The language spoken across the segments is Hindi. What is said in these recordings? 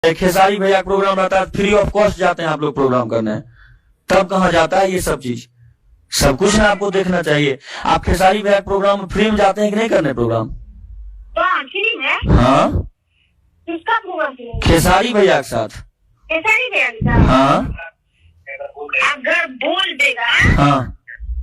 खेसारी भैया का प्रोग्राम रहता है, फ्री ऑफ कॉस्ट जाते हैं आप लोग प्रोग्राम करने, तब कहाँ जाता है ये सब चीज? सब कुछ ना आपको देखना चाहिए। आप खेसारी भैया प्रोग्राम फ्री में जाते हैं कि नहीं करने प्रोग्राम? फ्री में? हाँ, किसका प्रोग्राम फ्री में? खेसारी भैया के साथ। खेसारी भैया के साथ? हाँ, अगर बोल देगा हाँ,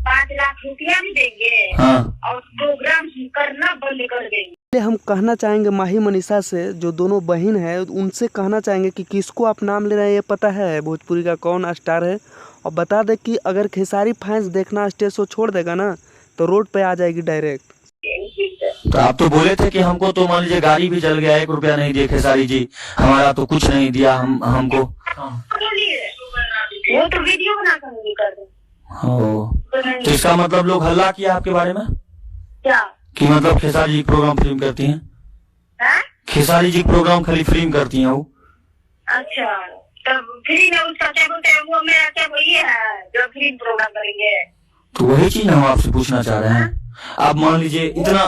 5 लाख रुपया भी देंगे, हाँ, और प्रोग्राम करना बंद कर देंगे। हम कहना चाहेंगे माही मनीषा से, जो दोनों बहन है उनसे कहना चाहेंगे कि किसको आप नाम ले रहे हैं ये पता है भोजपुरी का कौन स्टार है, और बता दे कि अगर खेसारी फैंस देखना स्टेज शो छोड़ देगा ना तो रोड पे आ जाएगी डायरेक्ट। तो आप तो बोले थे कि हमको तो मान लीजिए गाड़ी भी जल गया, 1 रुपया नहीं दिए खेसारी जी, हमारा तो कुछ नहीं दिया हमको। वो तो वीडियो बना कर दे। तो इसका मतलब लोग हल्ला किया आपके बारे में क्या कि मतलब खेसारी जी प्रोग्राम फिल्म करती हैं? है? खेसारी जी प्रोग्राम खाली फिल्म करती हैं वो? अच्छा, तब फ्री में उसका क्या बोलते हैं, वो मेरा क्या वो ये है जो फ्री प्रोग्राम करेंगे? तो वही चीज हम आपसे पूछना चाह रहे हैं। आप मान लीजिए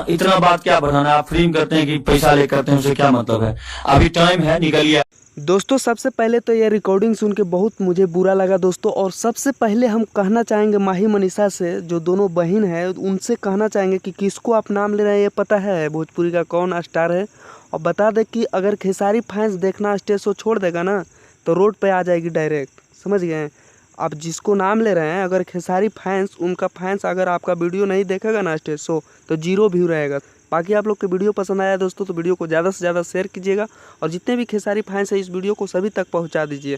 इतना बात क्या बढ़ाना, आप फिल्म करते हैं कि पैसा ले करते हैं, उससे क्या मतलब है? अभी टाइम है, निकलिए। दोस्तों सबसे पहले तो ये रिकॉर्डिंग सुन के बहुत मुझे बुरा लगा दोस्तों, और सबसे पहले हम कहना चाहेंगे माही मनीषा से, जो दोनों बहन है उनसे कहना चाहेंगे कि किसको आप नाम ले रहे हैं ये पता है भोजपुरी का कौन स्टार है, और बता दे कि अगर खेसारी फैंस देखना स्टेज शो छोड़ देगा ना तो रोड पे आ जाएगी डायरेक्ट। समझ गए? आप जिसको नाम ले रहे हैं, अगर खेसारी फैंस उनका फैंस अगर आपका वीडियो नहीं देखेगा ना स्टेज शो तो 0 व्यू रहेगा। बाकी आप लोग के वीडियो पसंद आया दोस्तों तो वीडियो को ज़्यादा से ज़्यादा शेयर कीजिएगा, और जितने भी खेसारी फैंस हैं इस वीडियो को सभी तक पहुंचा दीजिए।